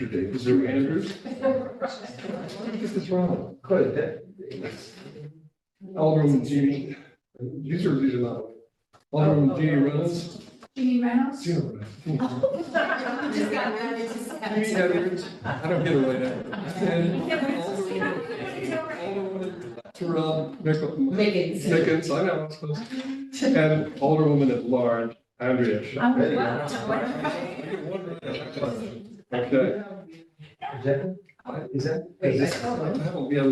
Is there Andrews? Get this wrong. Quite a bit. Alderman Jeannie, these are not. Alderman Jeannie Reynolds. Jeannie Reynolds? Jeannie Reynolds. Jeannie Edwards. I don't get it right now. Alderman Terrell Mickens, I know, I'm supposed to. And Alderwoman at large, Andrea Shaw. Okay. Is that? Yeah, there's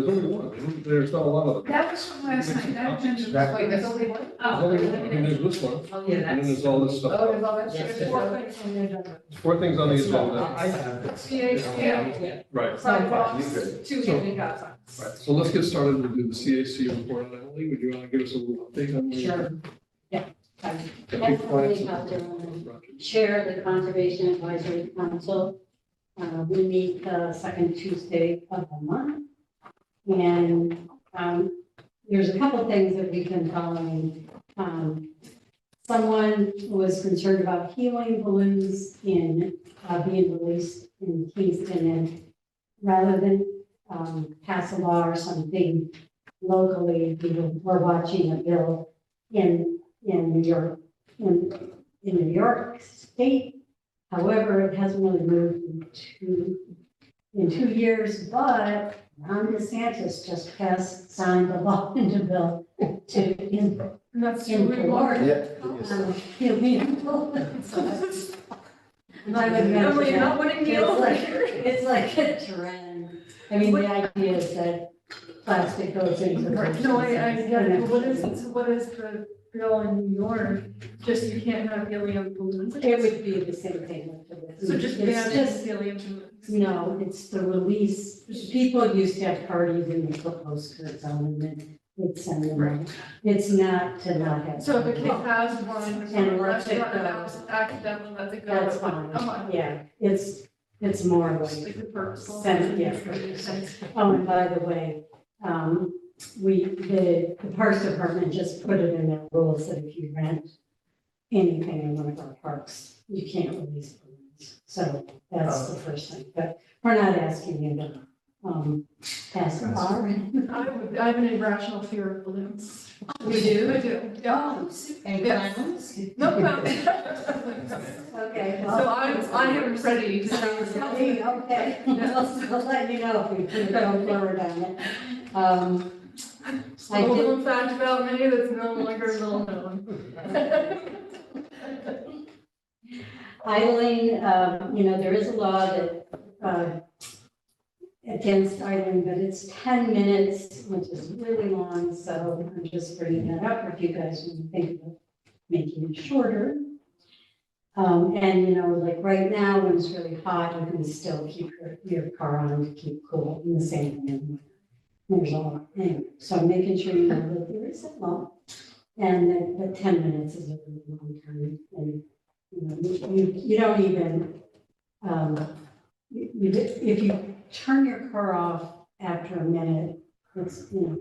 only one. There's not a lot of them. That was from last night, that was. Right. There's only one? I mean, there's this one, Oh, and then there's all this stuff. there's all that shit. There's 4 things on the agenda. Four things on the agenda. I have this. CAC, Right, sidewalks, good. 2 handicap signs. right. So let's get started. We'll do the CAC report. Emily, would you want to give us a little update on? the- Sure. Yeah. Definitely. Chair of the Conservation Advisory Council. We meet the second Tuesday of the month. And there's a couple things that we've been following. Someone was concerned about helium balloons in being released in Kingston, and rather than pass a law or something locally, we're watching a bill in New York, in New York State. However, it hasn't really moved in 2 years, but Ron DeSantis just signed a law into bill to And that's in really Florida. hard. Helium balloons. I would Emily, you're not imagine winning the it's over like, here. it's like a trend. I mean, the idea is that plastic goes into. Right, no, I get it, but oceans. what is the bill in New York? Just you can't have helium balloons. It would be the same thing with this. So just It's ban just- helium balloons. No, it's the release. People used to have parties and they put postcards on them and they'd send them out. It's not to not have. So if a kid has one, And and a let it restaurant and go. that was accidental, let it go. That's fine. Come on. Yeah, it's more like. Like the purposeful. Yeah. Oh, and by the way, the Parks Department just put it in their rules that if you rent anything in one of our parks, you can't release balloons. So that's the first thing, but we're not asking you to, pass the bar. I have an irrational fear of balloons. We do? I do, yeah. And Yes. clowns? No clowns. Okay. So I am ready to say. Okay, I'll let you know if we can go forward on it. A little fact about me that's no longer well known. Idling, there is a law that, against idling, but it's 10 minutes, which is really long, so I'm just bringing that up if you guys want to think of making it shorter. Like right now, when it's really hot, you can still keep your car on to keep cool, and the same thing. There's a lot, anyway, so I'm making sure you know that there is a law, and that 10 minutes is a really long time, and you don't even, if you turn your car off after a minute, it's, what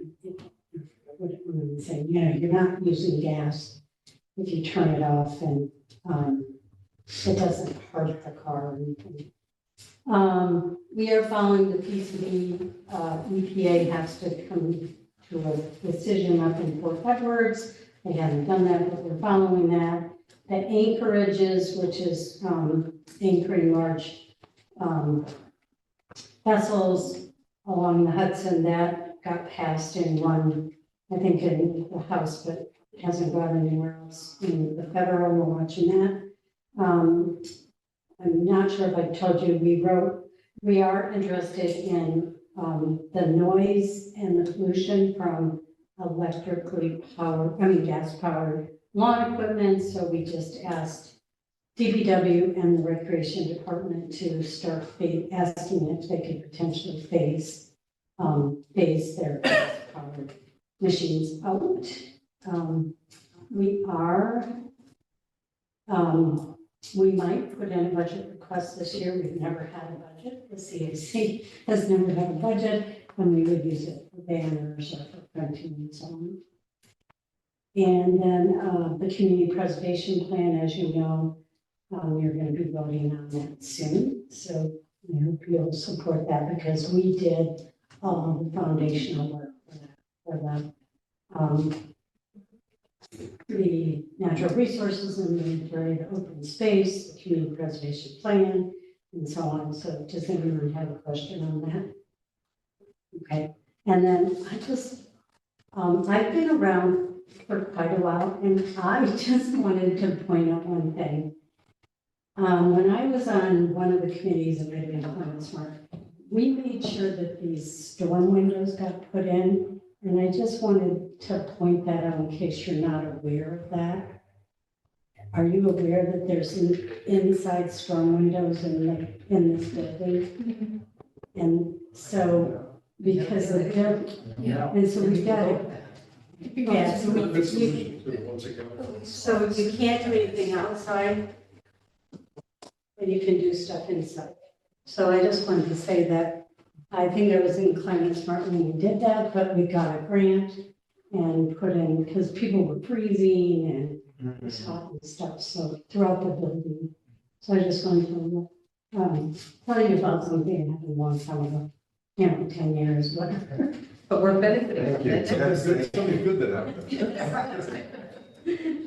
am I saying, you're not using gas if you turn it off, and it doesn't hurt the car or anything. We are following the PCD, EPA has to come to a decision up in Port Edwards. They haven't done that, but we're following that. The anchorages, which is anchoring large vessels along the Hudson, that got passed in one, I think in the House, but it hasn't gone anywhere else in the federal. We're watching that. I'm not sure if I told you, we are interested in the noise and the pollution from gas powered lawn equipment. So we just asked DPW and the Recreation Department to start asking if they could potentially phase their gas powered machines out. We might put in a budget request this year. We've never had a budget. The CAC has never had a budget, and we would use it for banners or for printing and so on. And then the community preservation plan, as you know, you're going to be voting on that soon. So I hope you'll support that because we did the foundational work for the natural resources and the open space, the community preservation plan, and so on. So does anyone have a question on that? Okay, and then I've been around for quite a while, and I just wanted to point out one thing. When I was on one of the committees of Maybe Climate Smart, we made sure that these storm windows got put in, and I just wanted to point that out in case you're not aware of that. Are you aware that there's inside storm windows in this building? And so, because of them, and so we've got it. Yeah, so Good solution to it once again. so you can't do anything outside, but you can do stuff inside. So I just wanted to say that I think I was in Climate Smart when we did that, but we got a grant and put in, because people were freezing and it was hot and stuff, so throughout the building. So I just wanted to tell you about something that happened a long time ago, 10 years, whatever. But we're benefiting Thank from you. it. That's something good that happened.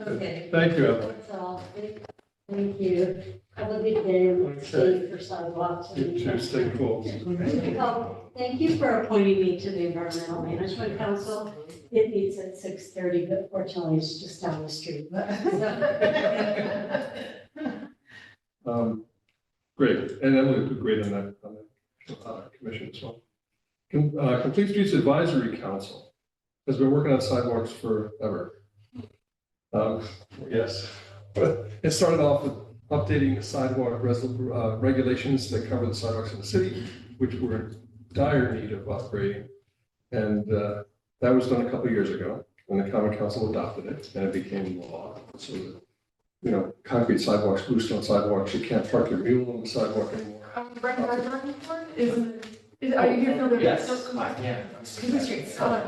Okay. Thank you, Emily. That's all. Thank you. Have a good day. Okay. Stay for sidewalks. You too, stay cool. Oh, thank you for appointing me to the Environmental Management Council. It meets at 6:30, but fortunately it's just down the street. Great, and Emily did great on that commission as well. Complete Streets Advisory Council has been working on sidewalks forever. Yes, but it started off with updating the sidewalk regulations that cover the sidewalks in the city, which were in dire need of upgrading. And that was done a couple of years ago when the Common Council adopted it and it became law. So that, concrete sidewalks, bluestone sidewalks, you can't park your mule on the sidewalk anymore. Brenda, are you running for it? Are you here for the? Yes, yeah. Complete Streets. Sorry,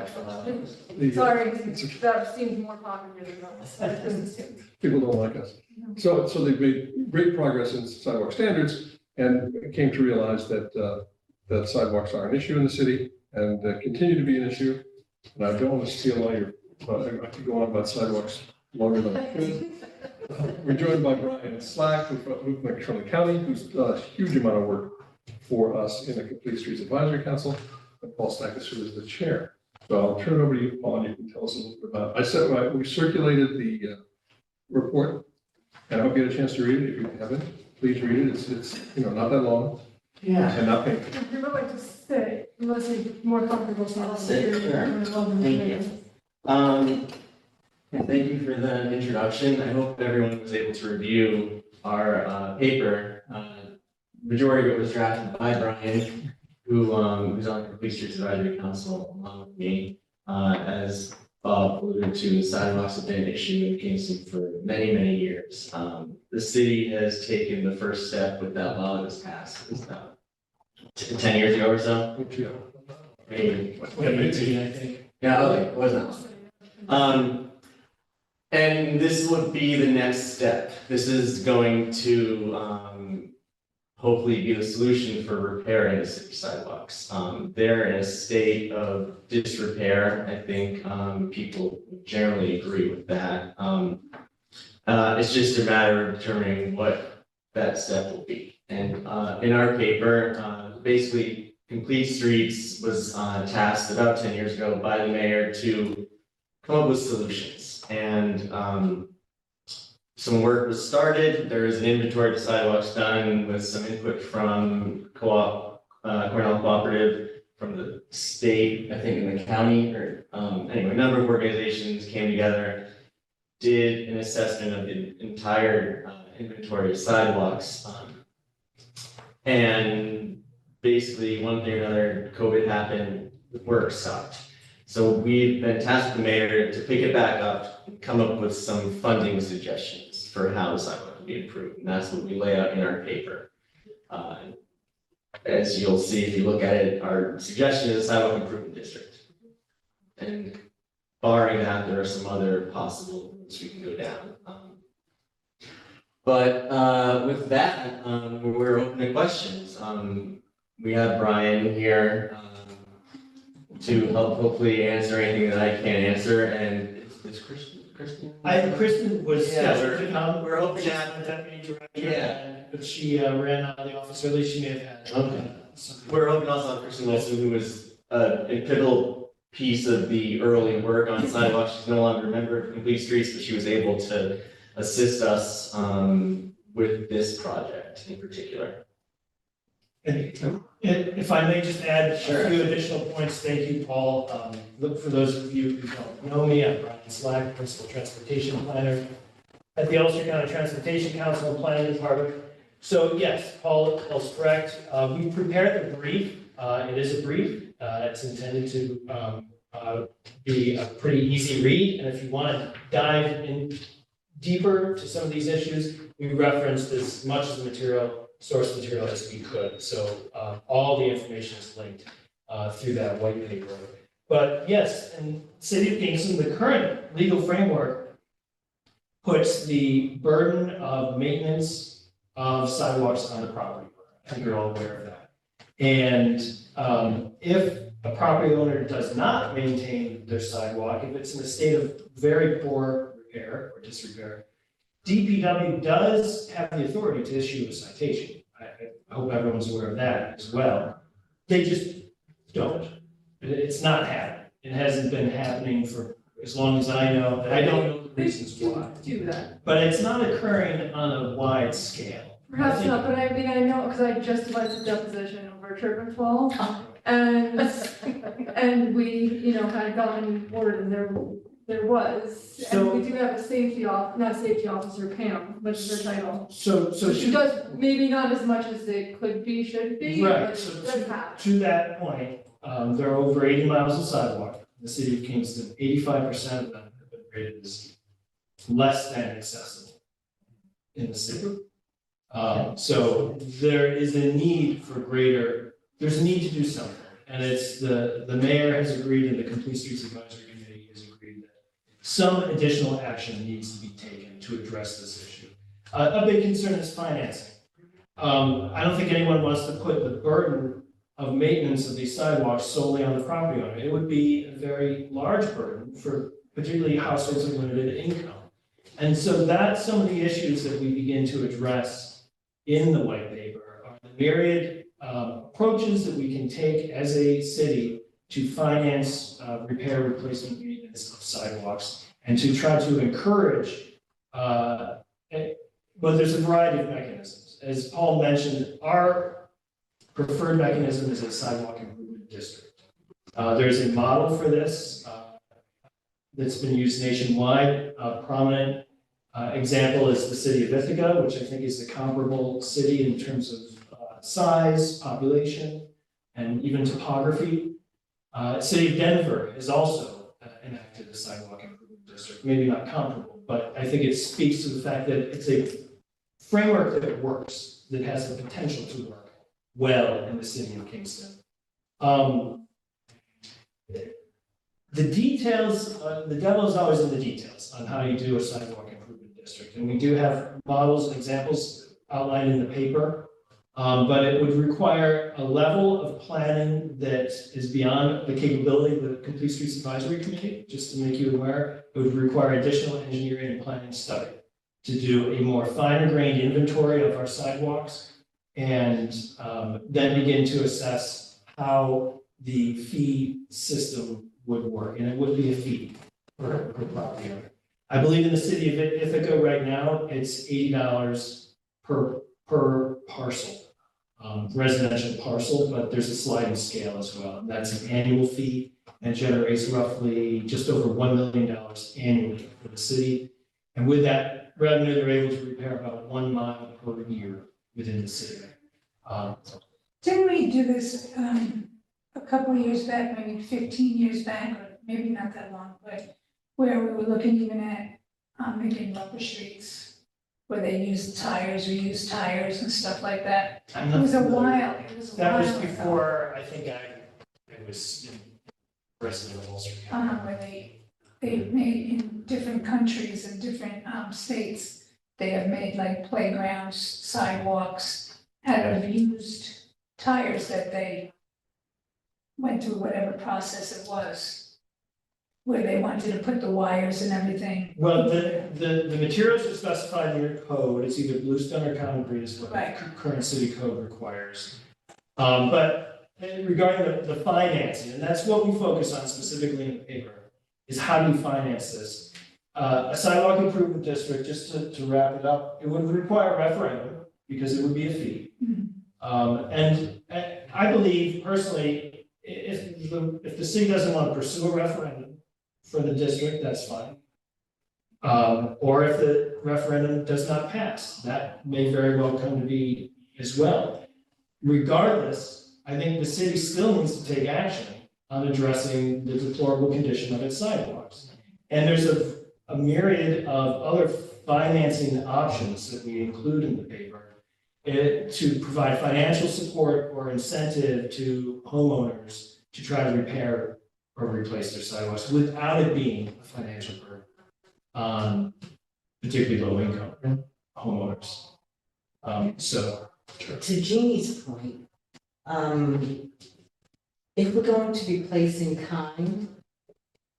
that seems more popular than us. People don't like us. So they've made great progress in sidewalk standards and came to realize that that sidewalks are an issue in the city and continue to be an issue. And I don't want to steal all your, I could go on about sidewalks longer than I could. We're joined by Brian Slack with McTrone County, who's done a huge amount of work for us in the Complete Streets Advisory Council, and Paul Stackus, who is the chair. So I'll turn it over to you, Paul, and you can tell us a little bit about, we circulated the report, and I hope you had a chance to read it. If you haven't, please read it. It's not that long Yeah. and not painful. If you would like to sit, unless you're more comfortable. I'll sit, sure. Thank you. Thank you for the introduction. I hope everyone was able to review our paper. Majority of it was drafted by Brian, who's on the Complete Streets Advisory Council along with me. As Bob alluded to, sidewalks have been an issue in Kingston for many, many years. The city has taken the first step with that law that was passed. It was about 10 years ago or so. Maybe 18, I think. Yeah, okay, it wasn't. And this would be the next step. This is going to hopefully be the solution for repairing the city sidewalks. They're in a state of disrepair. I think people generally agree with that. It's just a matter of determining what that step will be. And in our paper, basically Complete Streets was tasked about 10 years ago by the mayor to come up with solutions. And some work was started. There was an inventory of sidewalks done with some input from Cornell Cooperative, from the state, I think in the county, or anyway, a number of organizations came together, did an assessment of the entire inventory of sidewalks. And basically, one thing or another, COVID happened, the work stopped. So we've been tasked with the mayor to pick it back up and come up with some funding suggestions for how the sidewalk can be improved. And that's what we lay out in our paper. As you'll see, if you look at it, our suggestion is a sidewalk improvement district. And barring that, there are some other possible routes we can go down. But with that, we're open to questions. We have Brian here to help hopefully answer anything that I can't answer, and is Kristen? Kristen was Yeah, scheduled to come. we're hoping She's that- the deputy director. Yeah. But she ran out of the office early, she may have had. Okay. Something. We're hoping also on Kristen Wilson, who was a pivotal piece of the early work on sidewalks. She's no longer a member of Complete Streets, but she was able to assist us with this project in particular. And if I may just add Sure. a few additional points, thank you, Paul. Look, for those of you who don't know me, I'm Brian Slack, Principal Transportation Planner at the Ulster County Transportation Council and Planning Department. So yes, Paul is correct. We prepared the brief. It is a brief. It's intended to be a pretty easy read. And if you want to dive in deeper to some of these issues, we referenced as much of the material, source material as we could. So all the information is linked through that white paper. But yes, in City of Kingston, the current legal framework puts the burden of maintenance of sidewalks on the property owner. I think you're all aware of that. And if a property owner does not maintain their sidewalk, if it's in a state of very poor repair or disrepair, DPW does have the authority to issue a citation. I hope everyone's aware of that as well. They just don't. It's not happening. It hasn't been happening for as long as I know. I don't know the reasons why. Do that. But it's not occurring on a wide scale. Perhaps not, but I mean, I know, because I just went to deposition over Turban Fall. And we, you know, had gotten word and there was, and So- we do have a safety not safety officer, Pam, which is her title. So So she does, maybe not as much as it could be, should be, Right, but so it does have. to that point, there are over 80 miles of sidewalk in the city of Kingston. 85% of them have been rated as less than accessible in the city. So there is a need for there's a need to do something. And it's the mayor has agreed and the Complete Streets Advisory Committee has agreed that some additional action needs to be taken to address this issue. A big concern is financing. I don't think anyone wants to put the burden of maintenance of these sidewalks solely on the property owner. It would be a very large burden for particularly households of limited income. And so that's some of the issues that we begin to address in the white paper are the myriad approaches that we can take as a city to finance repair, replacement, maintenance of sidewalks, and to try to encourage, well, there's a variety of mechanisms. As Paul mentioned, our preferred mechanism is a sidewalk improvement district. There's a model for this that's been used nationwide. A prominent example is the city of Ithaca, which I think is a comparable city in terms of size, population, and even topography. City of Denver has also enacted a sidewalk improvement district, maybe not comparable, but I think it speaks to the fact that it's a framework that works, that has the potential to work well in the city of Kingston. The details, the devil is always in the details on how you do a sidewalk improvement district. And we do have models and examples outlined in the paper. But it would require a level of planning that is beyond the capability of the Complete Streets Advisory Committee. Just to make you aware, it would require additional engineering and planning study to do a more fine-grained inventory of our sidewalks and then begin to assess how the fee system would work. And it would be a fee per property owner. I believe in the city of Ithaca right now, it's $80 per parcel. Residential parcel, but there's a sliding scale as well. And that's an annual fee and generates roughly just over $1 million annually for the city. And with that revenue, they're able to repair about 1 mile per year within the city. Didn't we do this a couple of years back, maybe 15 years back, or maybe not that long, but where we were looking even at making rubber streets, where they used tires, reused tires and stuff like that. It was a while, That was ago. before, I think it was president of Ulster County. Where they made in different countries and different states, they have made like playgrounds, sidewalks out of used tires that they went through whatever process it was, where they wanted to put the wires and everything. Well, the materials are specified in your code, it's either bluestone or concrete is what the Right. current city code requires. But regarding the financing, and that's what we focus on specifically in the paper, is how do you finance this? A sidewalk improvement district, just to wrap it up, it would require a referendum, because it would be a fee. And I believe personally, if the city doesn't want to pursue a referendum for the district, that's fine. Or if the referendum does not pass, that may very well come to be as well. Regardless, I think the city still needs to take action on addressing the deplorable condition of its sidewalks. And there's a myriad of other financing options that we include in the paper to provide financial support or incentive to homeowners to try to repair or replace their sidewalks without it being a financial burden on particularly low income homeowners. To Jeannie's point, if we're going to be placing kind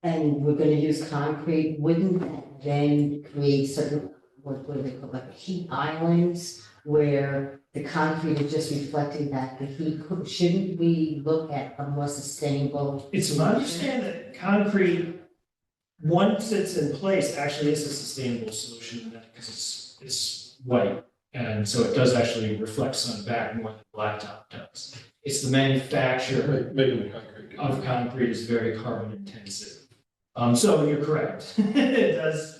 and we're gonna use concrete, wouldn't that then create certain, what do they call, like heat islands where the concrete is just reflecting back the heat? Shouldn't we look at a more sustainable? It's my understanding that concrete, once it's in place, actually is a sustainable solution to that because it's white. And so it does actually reflect sun back more than blacktop does. It's the manufacture Making the concrete. of concrete is very carbon intensive. So you're correct. It does.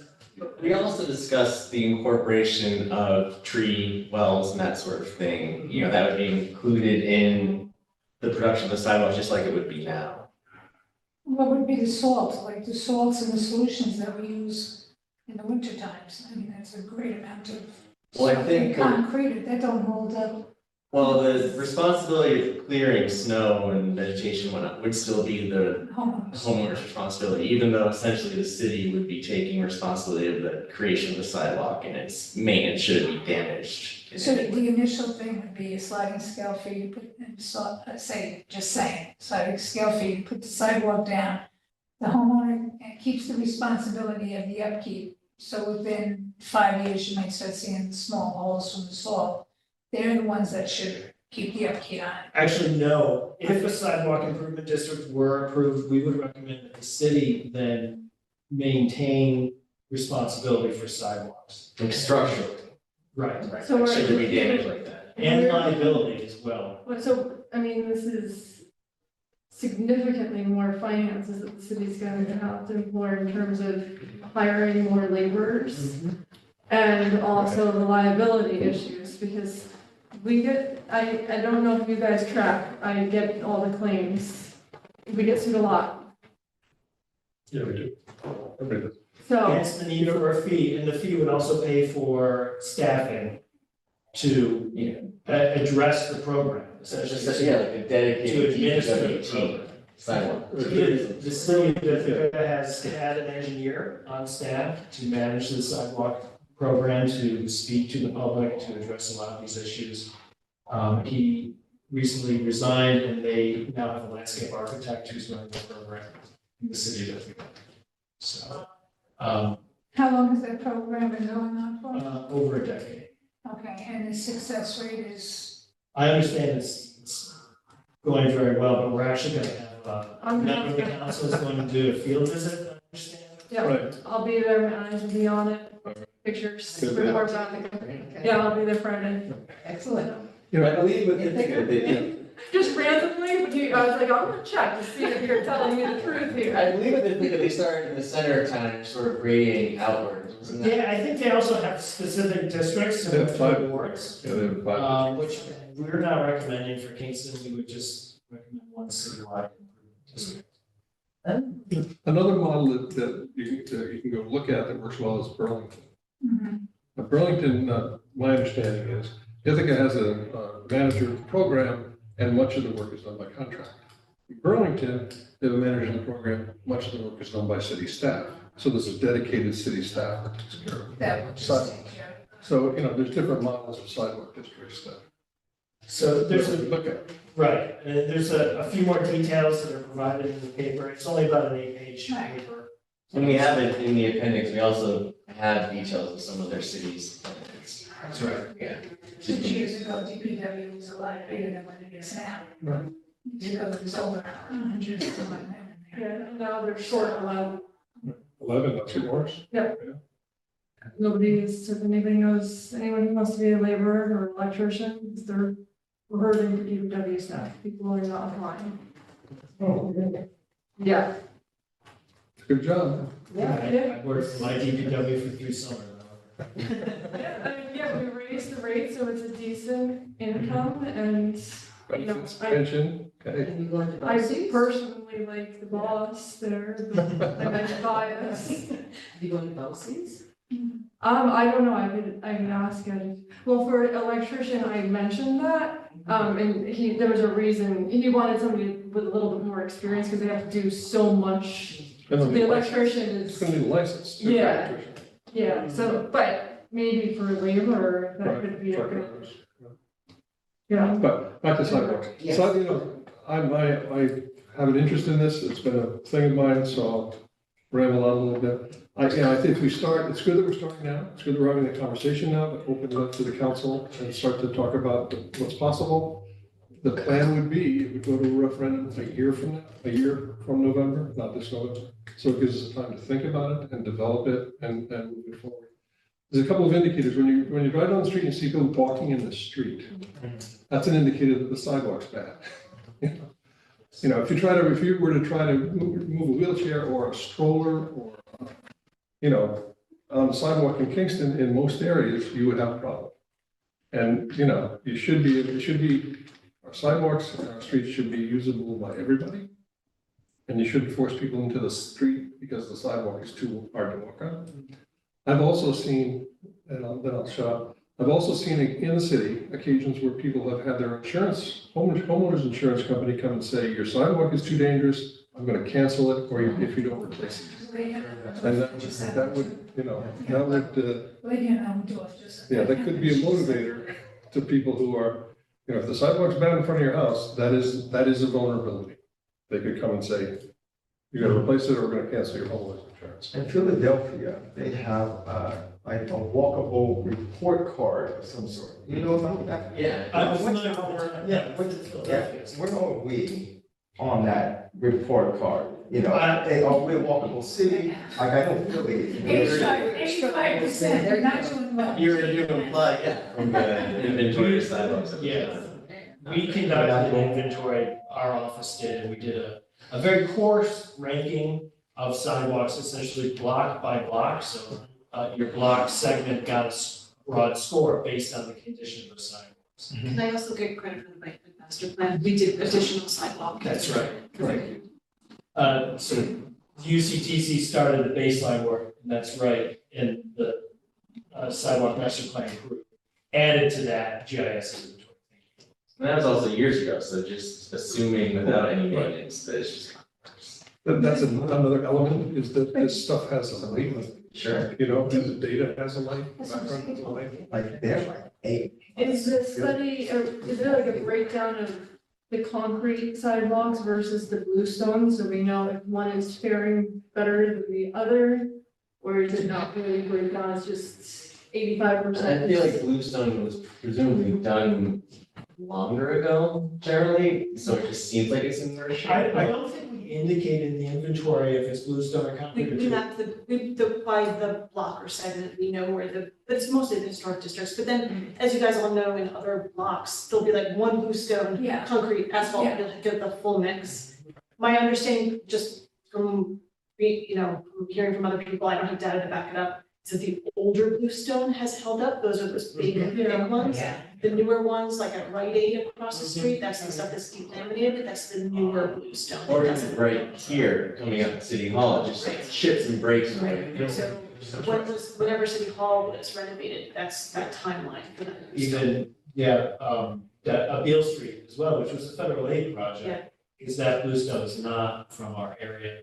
We also discussed the incorporation of tree wells and that sort of thing, you know, that would be included in the production of the sidewalk, just like it would be now. What would be the salt, like the salts and the solutions that we use in the winter times? I mean, that's a great amount of. Well, I think that- Concrete, that don't hold up. Well, the responsibility of clearing snow and vegetation and whatnot would still be the Homeowners. homeowner's responsibility, even though essentially the city would be taking responsibility of the creation of the sidewalk and its maintenance should it be damaged. in So any way. the initial thing would be a sliding scale fee, you put, and so, just saying, sliding scale fee, you put the sidewalk down. The homeowner keeps the responsibility of the upkeep, so within 5 years, you might start seeing small holes from the salt. They're the ones that should keep the upkeep on. Actually, no. If a sidewalk improvement district were approved, we would recommend that the city then maintain responsibility for sidewalks. Like structurally, Right. right, So like, we're- should there be damage like that? And liability as well. So, I mean, this is significantly more finances that the city's going to have to employ in terms of hiring more laborers. And also the liability issues, because we get, I don't know if you guys track, I get all the claims. We get sued a lot, Yeah, we do. Everybody does. so, Hence the need for a fee, and the fee would also pay for staffing to, address the program, So it's essentially. just, yeah, like a dedicated To administer the DPW team, program. sidewalk. The city of Ithaca has had an engineer on staff to manage the sidewalk program, to speak to the public, to address a lot of these issues. He recently resigned and they now have a landscape architect who's running the program in the city of Ithaca. So, How long has that program been going on for? over a decade. Okay, and the success rate is, I understand it's going very well, but we're actually gonna have, a member of the council is going to do a field visit, I understand. yeah, Right. I'll be there, my eyes will be on it, pictures, reports on it. Yeah, I'll be there Friday. Excellent. You know, I believe with Ithaca, they, Just randomly, but I was like, I'm gonna check to see if you're telling me the truth here. I believe with Ithaca, they started in the center of town and sort of radiating outwards, wasn't that? Yeah, I think they also have specific districts They and have 5. wards, Yeah, they have 5. which we're not recommending for Kingston, we would just recommend one citywide district. Another model that you can go look at that works well is Burlington. Now, Burlington, my understanding is Ithaca has a manager of the program and much of the work is done by contract. In Burlington, they have a manager of the program, much of the work is done by city staff. So there's a dedicated city staff that takes care of it. that would just So- take care So, you know, there's different models of sidewalk districts that So there's a, we look at. right, and there's a few more details that are provided in the paper. It's only about an 8-page paper. When we have it in the appendix, we also have details of some of their cities. That's right. Yeah. 2 years ago, DPW was a lot bigger than what it is now. Right. Because it was over 100 or something. Yeah, and now they're short 11. 11, that's yours. Nobody is, if anybody knows, anyone who wants to be a laborer or electrician, they're hurting for DPW staff. People are not applying. Oh, Yeah. good job. Yeah. I worked for my DPW for 3 summers. Yeah, we raised the rate, so it's a decent income, and, you know, Benefits, pension, okay. Have you gone to I BOCES? personally like the boss there, I might bias. Have you gone to BOCES? I don't know, I can ask him. Well, for electrician, I mentioned that, and there was a reason, he wanted somebody with a little bit more experience, because they have to do so much. The electrician It's is, gonna need a license. to be an Yeah. electrician. yeah, so, but maybe for labor, that could be a Truck good, drivers, yeah. yeah. But back to sidewalks. Yes. So, you know, I have an interest in this, it's been a thing of mine, so I'll ramble on a little bit. I think if we start, it's good that we're starting now, it's good that we're having a conversation now, but open it up to the council and start to talk about what's possible. The plan would be, it would go to a referendum a year from now, a year from November, not this November. So it gives us time to think about it and develop it and move it forward. There's a couple of indicators, when you drive down the street and you see people walking in the street, that's an indicator that the sidewalk's bad. You know, if you were to try to move a wheelchair or a stroller or, you know, on the sidewalk in Kingston, in most areas, you would have a problem. And, you know, our sidewalks and our streets should be usable by everybody. And you shouldn't force people into the street because the sidewalk is too hard to walk on. I've also seen, and then I'll shut up, I've also seen in the city occasions where people have had their homeowners insurance company come and say, your sidewalk is too dangerous, I'm gonna cancel it, or if you don't replace it. And that would, you know, yeah, that could be a motivator to people who are, you know, if the sidewalk's bad in front of your house, that is a vulnerability. They could come and say, you gotta replace it or we're gonna cancel your homeowner's insurance. In Philadelphia, they have like a walkable report card of some sort. You know about that? Yeah. I'm What's familiar our- with, yeah, with Philadelphia. Where are we on that report card? You know, Uh, are we a walkable city? Like, I don't feel it. 85%, they're not doing well. You imply, yeah, from the inventory of sidewalks. Yeah. We conducted an inventory, our office did, and we did a very coarse ranking of sidewalks, essentially block by block. So your block segment got a broad score based on the condition of the sidewalks. Can I also get credit for the bike master plan? We did additional sidewalk. That's right. So UCTC started the baseline work, and that's right, in the sidewalk master plan group. Added to that GIS inventory. And that was also years ago, so just assuming without any maintenance, that it's just. That's another element, is that this stuff has a life, Sure. you know, and the data has a life, background has a life. Like, they're like 8. Is the study, or is there like a breakdown of the concrete sidewalks versus the bluestone, so we know if one is faring better than the other? Or is it not really breakdown, it's just 85%? I feel like Bluestone was presumably done longer ago generally, so it just seems like it's in worse shape. I don't think we indicated in the inventory if it's bluestone or We concrete. we have by the block or segment, we know where but it's mostly the historic districts, but then, as you guys all know, in other blocks, there'll be like one bluestone, Yeah. concrete, asphalt, Yeah. you'll get the full mix. My understanding, just from from hearing from other people, I don't have data to back it up, so the older bluestone has held up, those are those big ones. Yeah. The newer ones, like at Rite Aid across the street, that's the stuff that's delaminated, that's the newer bluestone. Or That's even right here, coming up to City Hall, it just chips and breaks. Right, so whenever City Hall was renovated, that's that timeline for that. Even, that Beale Street as well, which was a federal aid project. Is that bluestone is not from our area,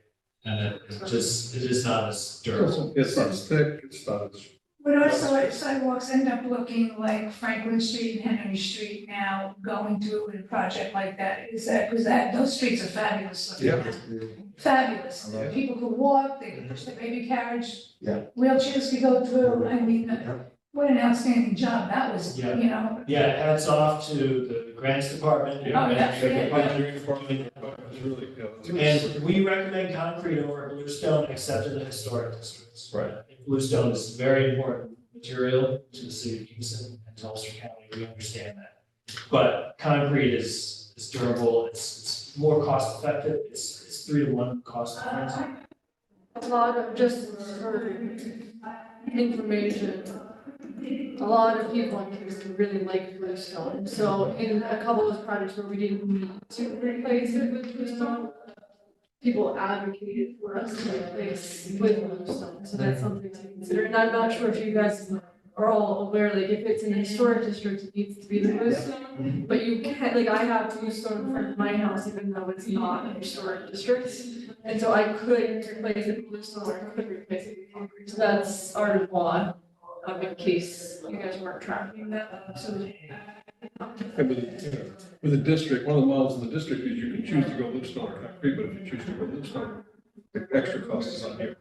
and it is not as durable. It's not as thick, it's not as But also sidewalks end up looking like Franklin Street and Henry Street now going through a project like that. Is that, because those streets are fabulous looking. Yeah. Fabulous. I love it. People could walk, they could push their baby carriage. Yeah. Wheelchairs could go through. I mean, what an outstanding job that was, Yeah. you know. Yeah, hats off to the grants department. Oh, yeah. Engineering department, it's really, And we recommend concrete over bluestone except in the historic districts. Right. Bluestone is very important material to the city of Kingston and to Ulster County, we understand that. But concrete is durable, it's more cost effective, it's 3-to-1 cost difference. A lot of, just for information, a lot of people in Kingston really like bluestone. So in a couple of those projects where we didn't need to replace it with bluestone, people advocated for us to replace with bluestone. So that's something to consider. And I'm not sure if you guys are all aware, like if it's in a historic district, it needs to be the bluestone. But you can, like I have bluestone in front of my house, even though it's not a historic district. And so I could replace it with bluestone or I could replace it with concrete. So that's our law, in case you guys weren't tracking that. So and with the district, one of the models in the district is you can choose to go bluestone or concrete, but if you choose to go bluestone, the extra cost is on you.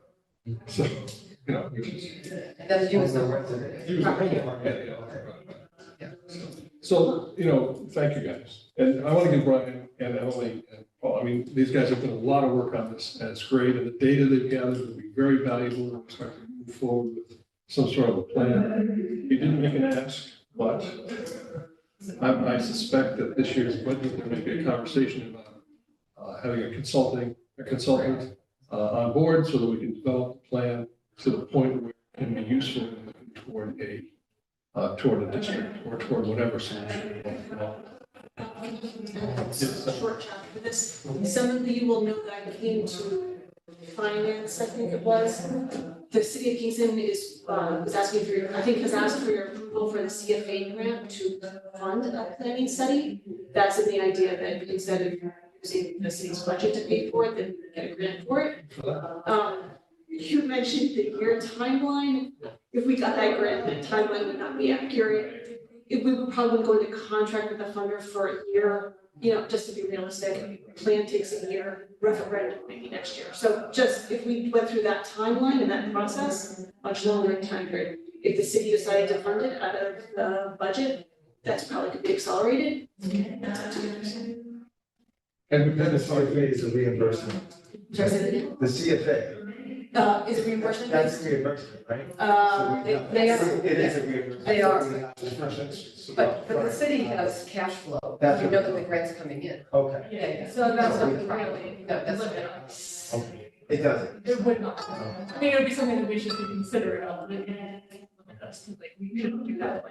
So, which is. That's you as the Use the whole, yeah. So, thank you guys. And I want to give Brian and Emily and Paul, I mean, these guys have done a lot of work on this, and it's great, and the data they've gathered will be very valuable. We're starting to move forward with some sort of a plan. You didn't make an ask, but I suspect that this year's budget, there may be a conversation about having a consultant on board so that we can develop a plan to the point where it can be useful in looking toward a district or toward whatever solution. Short chapter for this. Some of you will know that I came to finance, I think it was. The city of Kingston was asking for has asked for your approval for the CFA grant to fund a planning study. That's in the idea that instead of using the city's budget to pay for it, then we get a grant for it. You mentioned the year timeline. If we got that grant, the timeline would not be accurate. We would probably go into contract with the funder for a year, just to be realistic. Plan takes a year, referendum maybe next year. So just if we went through that timeline and that process, much longer in time period. If the city decided to fund it out of the budget, that's probably could be accelerated. That's up to you. And then the CFA is a reimbursement. Sorry, The CFA, is it reimbursement? that's reimbursement, right? So we have- they are. It is a reimbursement. They are. So we have discretion. But the city has cash flow. That's You know what- that the grant's coming in. Okay, Yeah. So that's something really, No, that's- limit us. okay, it doesn't. It would not. I mean, it would be something that we should be considering of, but that's like, we couldn't do that.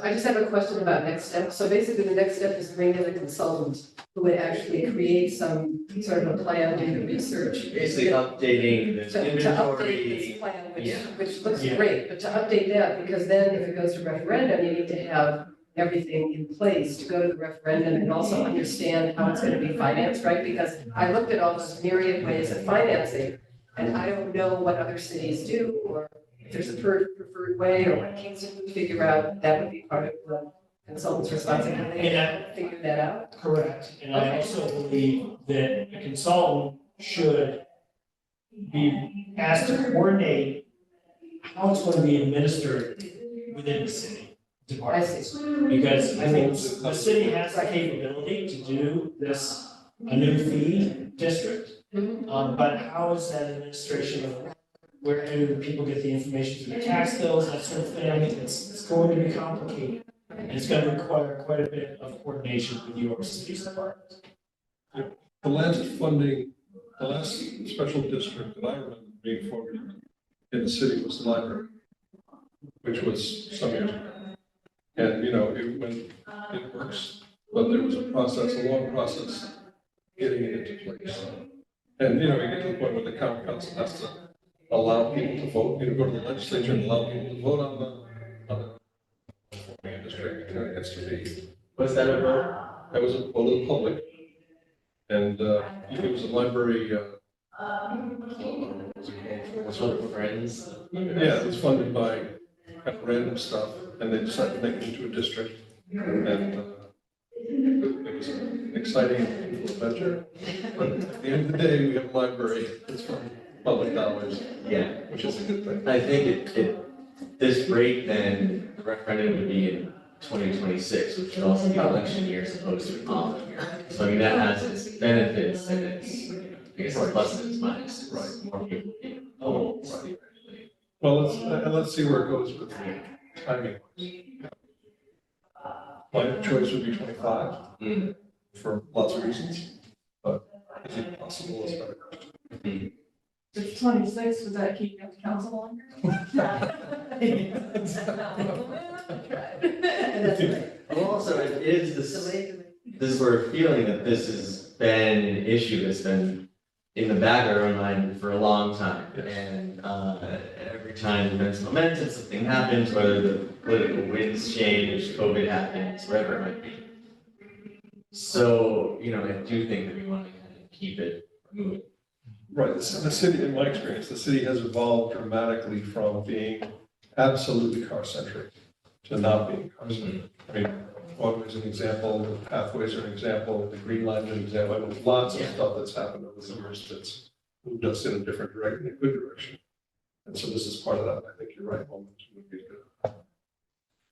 I just have a question about next step. So basically, the next step is bring in a consultant who would actually create some sort of a plan, do the research. Basically updating the To update inventory. this plan, Yeah. which looks Yeah. great, but to update that, because then if it goes to referendum, you need to have everything in place to go to the referendum and also understand how it's gonna be financed, right? Because I looked at all those myriad ways of financing, and I don't know what other cities do, or if there's a preferred way, or what Kingston would figure out, that would be part of the consultant's responsibility, to figure that out. Correct, and I Okay. also believe that a consultant should be asked to coordinate how it's going to be administered within the city I department. see. Because I think the city has the capability to do this, a new fee district. But how is that administration, where do people get the information through the tax bills, that sort of thing? I mean, it's going to be complicated. And it's going to require quite a bit of coordination with your city's department. The last special district that I remember being formed in the city was the library, which was some years ago. And, it works, but there was a long process getting it into place. And, you get to the point where the common council has to allow people to vote, go to the legislature and allow people to vote on the district, and it gets to be. Was that a vote? That was a vote of the public. And it was a library What's with friends? Yeah, it's funded by kind of random stuff, and they decided to make it into a district. And it was an exciting adventure. But at the end of the day, we have a library that's from public dollars, Yeah, which is a good thing. I think this rate, then the referendum would be in 2026, which would also be election year as opposed to an off year. So I mean, that has its benefits and its, I guess, its pluses and its minuses. Right. More people being home. Well, let's see where it goes with timing. My choice would be 25 Mm. for lots of reasons, but is it possible? It's better. If 26, would that keep you on the council longer? Well, also, it is this sort of feeling that this has been an issue that's been in the back of our mind for a long time. And every time there's momentum, something happens, whether the political winds change, COVID happens, whatever it might be. So, you know, I do think that we want to kind of keep it moving. Right, the city, in my experience, the city has evolved dramatically from being absolutely car-centric to not being car-centric. I mean, Broadway's an example, the pathways are an example, the Green Line is an example. I mean, lots of stuff that's happened over the years that's moved us in a different direction, a good direction. And so this is part of that. I think you're right, momentum would be good.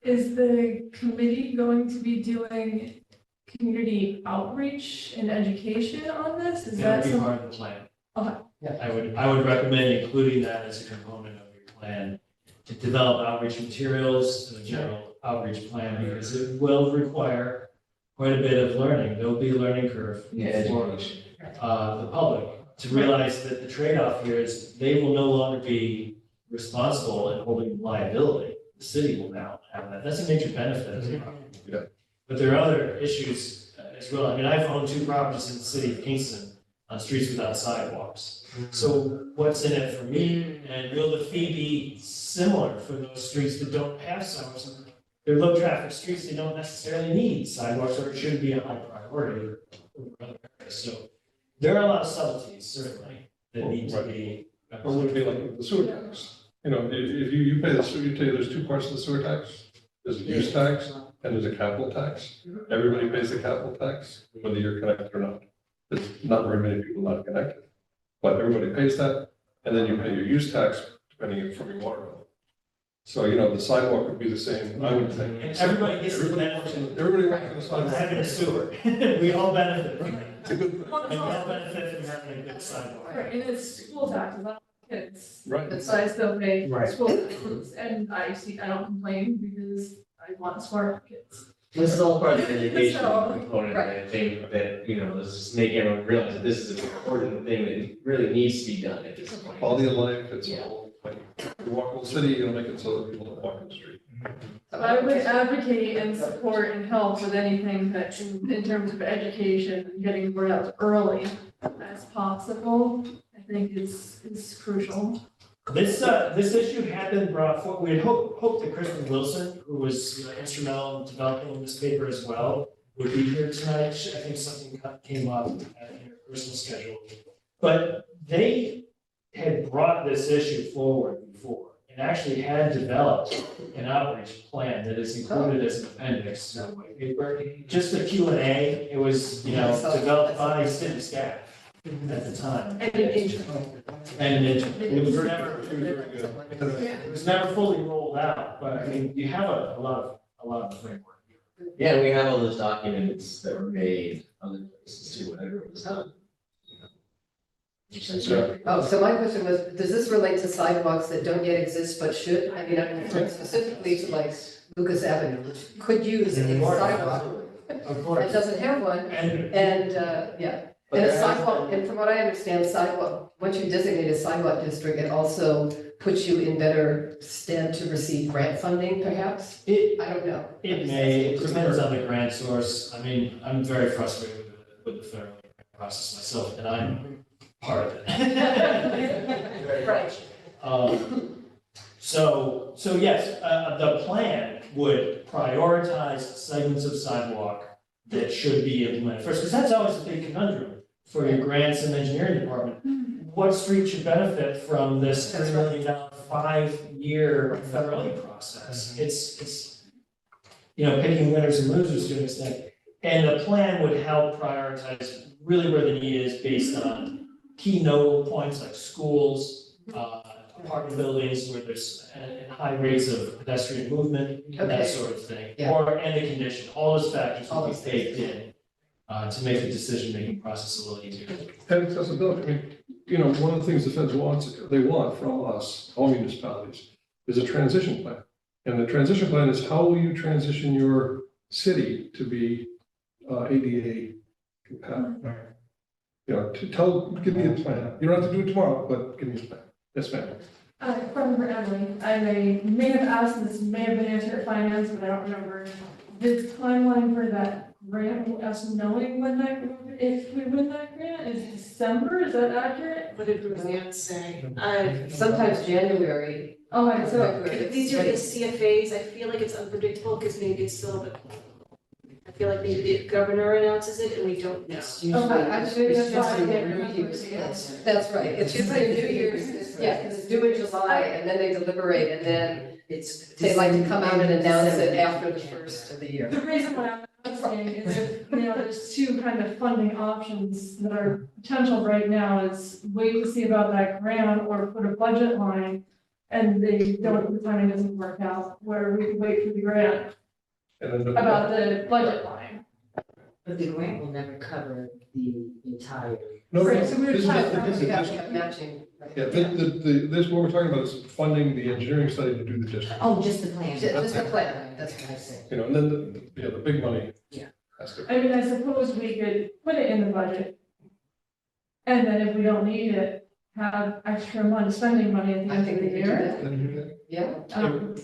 Is the committee going to be doing community outreach and education on this? Is That that would be something? part of the plan. Okay. I would recommend including that as a component of your plan to develop outreach materials and a general outreach plan, because it will require quite a bit of learning. There'll be a learning curve Yeah, for education. the public to realize that the trade-off here is they will no longer be responsible and holding liability. The city will now have that. That's a major benefit of the property. Yeah. But there are other issues as well. I mean, I've owned 2 properties in the city of Kingston on streets without sidewalks. So what's in it for me? And will the fee be similar for those streets that don't have sidewalks? They're low-traffic streets, they don't necessarily need sidewalks, or it shouldn't be a high priority over other areas. So there are a lot of subtleties, certainly, that need to be. Or would it be like the sewer tax? You know, if you pay the sewer, you tell you there's 2 parts of the sewer tax. There's a use tax and there's a capital tax. Everybody pays the capital tax, whether you're connected or not. There's not very many people not connected. But everybody pays that, and then you pay your use tax depending on from your water bill. So, you know, the sidewalk would be the same, I would think. And everybody gets the benefit Everybody wants the of sidewalk. having a sewer. We all benefit from it. It's a good thing. And we all benefit from having a good sidewalk. Right, and it's school taxes, not kids. Right. But I still pay Right. school taxes, and I don't complain because I want smart kids. This is all part of the education So, component, and I think that, you know, let's just make everyone realize that this is an important thing that really needs to be done at this point. Quality of life, it's Yeah. all, like, you walk in the city, you'll make it so that people don't walk in the street. I would advocate and support and help with anything that in terms of education, and getting word out early as possible, I think is crucial. This issue had been brought forward. We had hoped that Kristen Wilson, who was instrumental in developing this paper as well, would be here tonight. I think something came up in her personal schedule. But they had brought this issue forward before and actually had developed an outreach plan that is included as an appendix to the white paper. Just a Q&A, it was, developed by city staff at the time. And an intro. And it was never, She was very good. it was never fully rolled out, but I mean, you have a lot of framework. Yeah, we have all those documents that were made other places too, whenever it was done. Oh, so my question was, does this relate to sidewalks that don't yet exist but should? I mean, I'm referring specifically to like Lucas Avenue, which could use a sidewalk. Of It course. doesn't have one, and, yeah. But And a there has sidewalk, and from what I understand, sidewalk, once you designate a sidewalk district, it also puts you in better stead to receive grant funding, perhaps? It, I don't know. it may, it depends on the grant source. I mean, I'm very frustrated with the federal grant process myself, and I'm part of it. Very much. So yes, the plan would prioritize segments of sidewalk that should be implemented first, because that's always a big conundrum for your grants and engineering department. What street should benefit from this $3 million 5-year federal aid process? It's, picking winners and losers to an extent. And the plan would help prioritize really where the need is based on key nodal points like schools, apartment buildings where there's high rates of pedestrian movement, Okay. that sort of thing. Yeah. And the condition, all those factors All will be those things. baked in to make the decision-making process a little easier. And accessibility, I mean, one of the things the feds they want from us, all municipalities, is a transition plan. And the transition plan is how will you transition your city to be ADA compatible? Give me a plan. You don't have to do it tomorrow, but give me a plan. Yes, ma'am. Question for Emily. I may have asked, this may have been answered at finance, but I don't remember. The timeline for that grant, us knowing when if we win that grant is December, is that accurate? What did Roseanne say? Sometimes January. Oh, right, so, If these are the CFAs, I feel like it's unpredictable because maybe it's still a bit. I feel like maybe the governor announces it and we don't know. It's usually, Okay, I'm sure it's that's why I usually can't New remember. Year's Eve. That's right, it's usually New Year's, yeah, because it's due in July, and then they deliberate, and then they like to come out and announce it after the first of the year. the reason why I'm asking is if, there's two kind of funding options that are potential right now is wait to see about that grant or put a budget line and the timing doesn't work out, where we can wait for the grant And then about the budget line. But the grant will never cover the entire. No, Right, so we were this is- talking- this is- We have to have matching. Yeah, this, what we're talking about is funding the engineering study to do the district. Oh, just the plan. Just the plan, that's what I said. And then the big money. Yeah. Has to. I mean, I suppose we could put it in the budget. And then if we don't need it, have extra money, spending money at the I end think of we the can do year. that, yeah.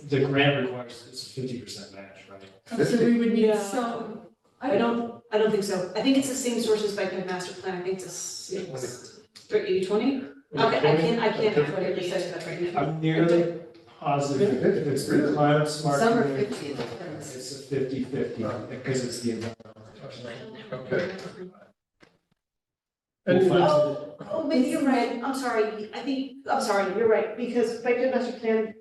The grant requires, it's a 50% match, right? So we would need Yeah. some. I don't think so. I think it's the same source as Bike Master Plan. I think it's 80-20? Okay, I can't accurately answer that right now. I'm nearly positive if it's the climate smart. Some are community, 50, It's a 50-50 because it's the environmental. Okay. Maybe you're right. I'm sorry. I'm sorry, you're right, because Bike Master Plan,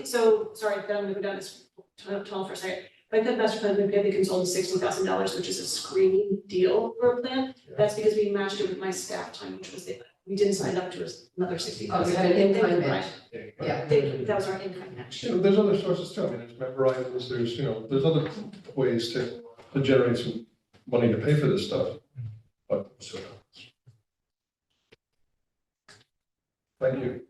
sorry, then I'm gonna go down this tunnel for a second. Bike Master Plan, we paid the consultant $60,000, which is a screening deal for a plan. That's because we matched it with my staff time, which was we didn't sign up to another $60,000. Oh, we had an in-kind match. Yeah. That was our in-kind match. There's other sources too. I mean, there's member items, there's other ways to generate some money to pay for this stuff. But, thank you.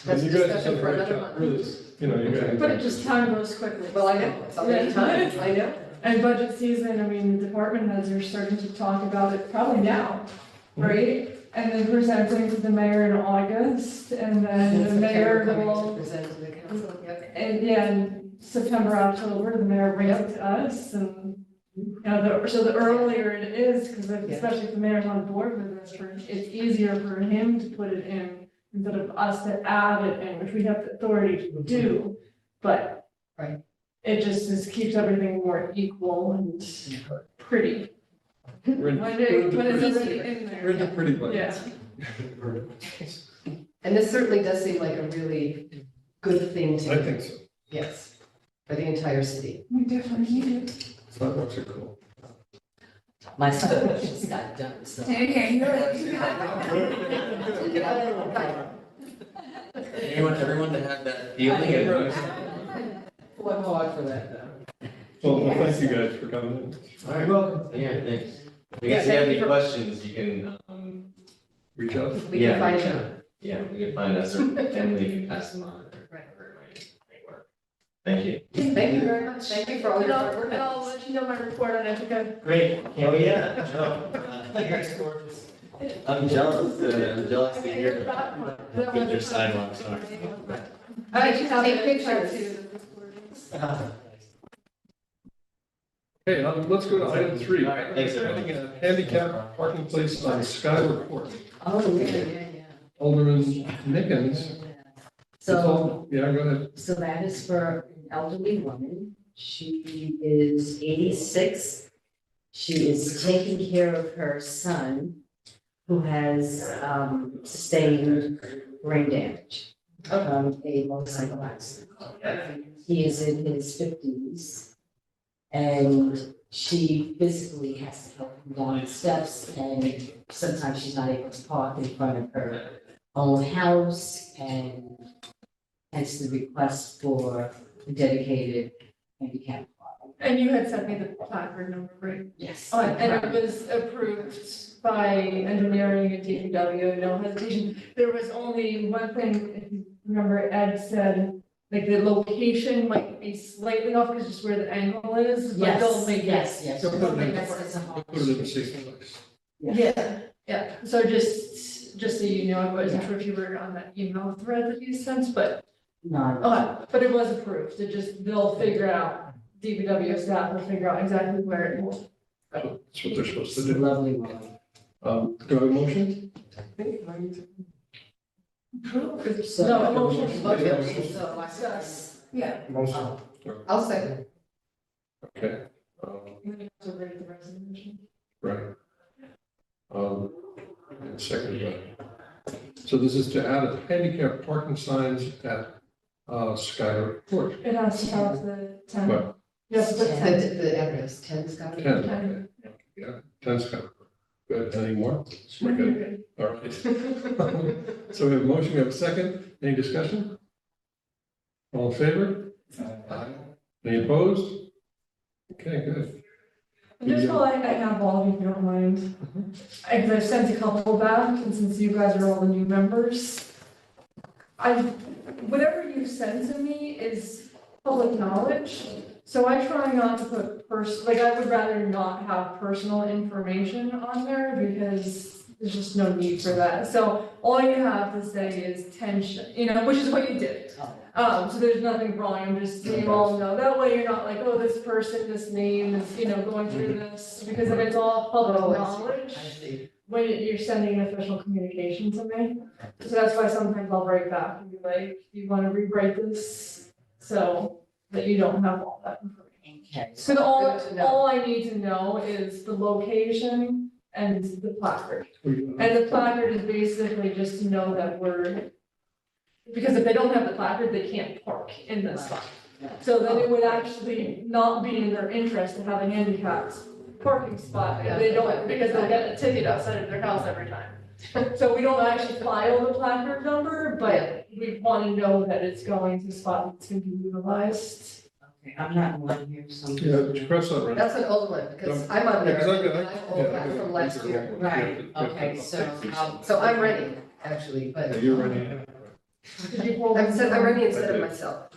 That's You guys have discussion done a for great another job, month. really, you guys. But it just time goes quickly. Well, I know, it's a long time, I know. And budget season, I mean, the department heads are starting to talk about it probably now, right? And then presenting to the mayor in August, and then the mayor will, Present to the council, yep. and in September, October, the mayor brings it to us, and so the earlier it is, because especially if the mayor's on board with this, it's easier for him to put it in instead of us to add it in, which we have the authority to do, but Right. it just keeps everything more equal and pretty. We're in- When we're in the it's pretty- already in there. We're in the pretty budget. Yeah. And this certainly does seem like a really good thing to. I think so. Yes, for the entire city. We definitely need it. Sidewalks are cool. My son just got done, so. Yeah, you You want everyone to have that feeling and. One hog for that, Well, thank you guys for coming in. All right, welcome. Yeah, thanks. I guess if you have any questions, you can, Reach out. We can yeah, find reach out. out. Yeah, we can find us, or Emily can pass them on, or whatever it might work. Thank you. Thank you very much, thank you for all And your hard I'll, work. and I'll let you know my report on it, okay? Great. Oh, yeah. Here's gorgeous. I'm jealous to hear about your sidewalks are. I just have Take a pictures. picture too. Okay, let's go to item 3. All right, thanks, everyone. Having a handicap parking place on Schuyler Court. Oh, yeah. Alderman Nickens. So, Yeah, go ahead. so that is for an elderly woman. She is 86. She is taking care of her son, who has sustained brain damage from a motorcycle accident. He is in his 50s, and she physically has to help him down the steps, and sometimes she's not able to park in front of her own house, and hence the request for a dedicated handicap park. And you had sent me the placard number, right? Yes. And it was approved by engineering and DPW, no hesitation. There was only one thing, if you remember, Ed said, like the location might be slightly off because just where the angle is, but they'll make it. Yes, yes. They'll put it in- That's- that's a hard Put it in a safe place. Yeah, so just so you know, I wasn't sure if you were on that email thread that you sent, but, No, but it was approved, they'll figure out, DPW staff will figure out exactly where it will. That's what they're supposed to it's a do. lovely one. Do I have a motion? So- No, emotion. So, Yeah. Motion. I'll second. Okay, You have to read the resolution. right. And second, so this is to add a handicap parking signs at Skyler Court. It has to have the ten. What? Yes, the ten. The address, 10 Scott. 10, okay. Yeah, 10 Skyler. Good, any more? We're good. All right. So we have a motion, we have a second. Any discussion? All in favor? Aye. Any opposed? Okay, good. And just while I have all of you, if you don't mind, because I've sent a couple back, and since you guys are all the new members, whatever you send to me is public knowledge, so I try not to put I would rather not have personal information on there, because there's just no need for that. So all you have to say is tension, which is what you did. So there's nothing wrong, I'm just, so you all know, that way you're not like, oh, this person, this name is, going through this, because if it's all public knowledge, when you're sending an official communication to me. So that's why sometimes I'll write back and be like, you wanna rewrite this, so that you don't have all that information. Okay. So Good to know. all I need to know is the location and the placard. And the placard is basically just to know that because if they don't have the placard, they can't park in this spot. So then it would actually not be in their interest to have a handicapped parking spot if they don't, because they'll get a ticket outside of their house every time. So we don't actually file the placard number, but we want to know that it's going to a spot that's going to be utilized. Okay, I'm not one here, so. Yeah, but you cross that right. That's an old one, because I'm on Yeah, there, 'cause I've got- and I'm old, I'm from last year. Right, okay, so. So I'm ready, actually, Yeah, but you're ready. Did you pull? I'm ready instead of myself.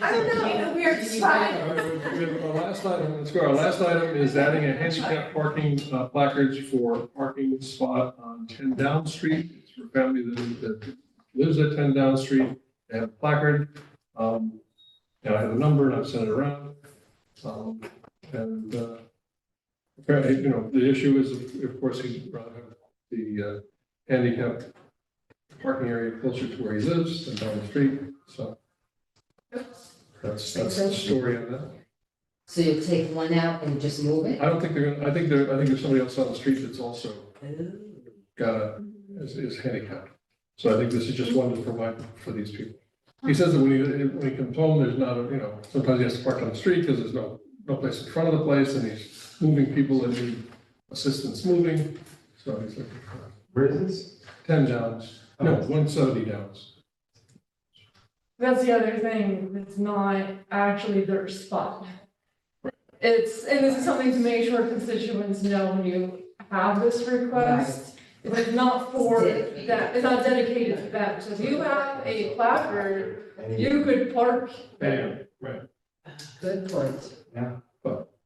I don't know, in a weird spot. Our last item, let's go, our last item is adding a handicap parking placards for parking spot on 10 Down Street. It's for family that lives at 10 Down Street. They have a placard. And I have a number and I've sent it around. Apparently, the issue is, of course, he'd rather have the handicap parking area closer to where he lives than down the street, so. That's the story on that. So you'll take one out and just move it? I don't think they're gonna, I think there's somebody else on the street that's also is handicapped. So I think this is just one to provide for these people. He says that when he comes home, there's not sometimes he has to park on the street because there's no place in front of the place, and he's moving people that need assistance moving. So he's looking for Where is this? 10 Downs, no, 170 Downs. That's the other thing, it's not actually their spot. And this is something to make sure constituents know when you have this request. It's not for that, it's not dedicated to them. So if you have a placard, you could park there. Right. Good point.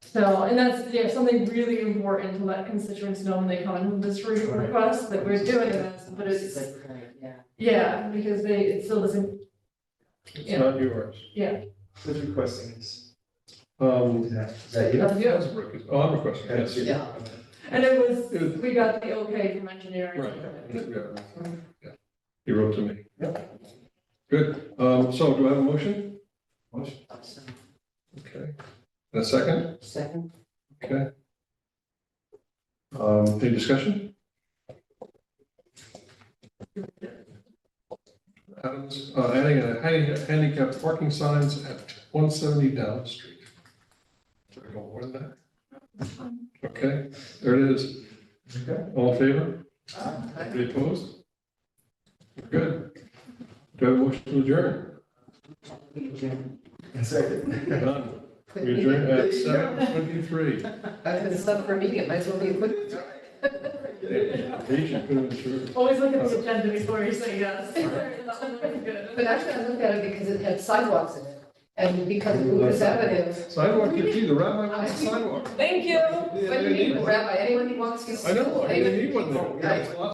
So, and that's, something really important to let constituents know when they come in with this request, that we're doing this, but it's, yeah, because it still doesn't. It's not yours. Yeah. Who's requesting this? Is that you? That's you. Oh, I'm requesting, yes. Yeah. And it was, we got the okay from engineering. Right. Yeah. He wrote to me. Good. So do I have a motion? Motion. Okay. And a second? Second. Okay. Any discussion? Adams, adding a handicap parking signs at 170 Down Street. Should we go more than that? Okay, there it is. Okay. All in favor? Anybody opposed? Good. Do I have a motion to adjourn? Second. Done. We adjourn at 7:23. I've been stuck for a meeting, it might as well be a quick. They should put it in short. Always look at the agenda before you say yes. Good. But actually, I looked at it because it had sidewalks in it, and because of Lucas Avenue. Sidewalk, you see, the rabbi wants a sidewalk. Thank you. But you need a rabbi, anyone who wants to. I know, I didn't need one there. Right.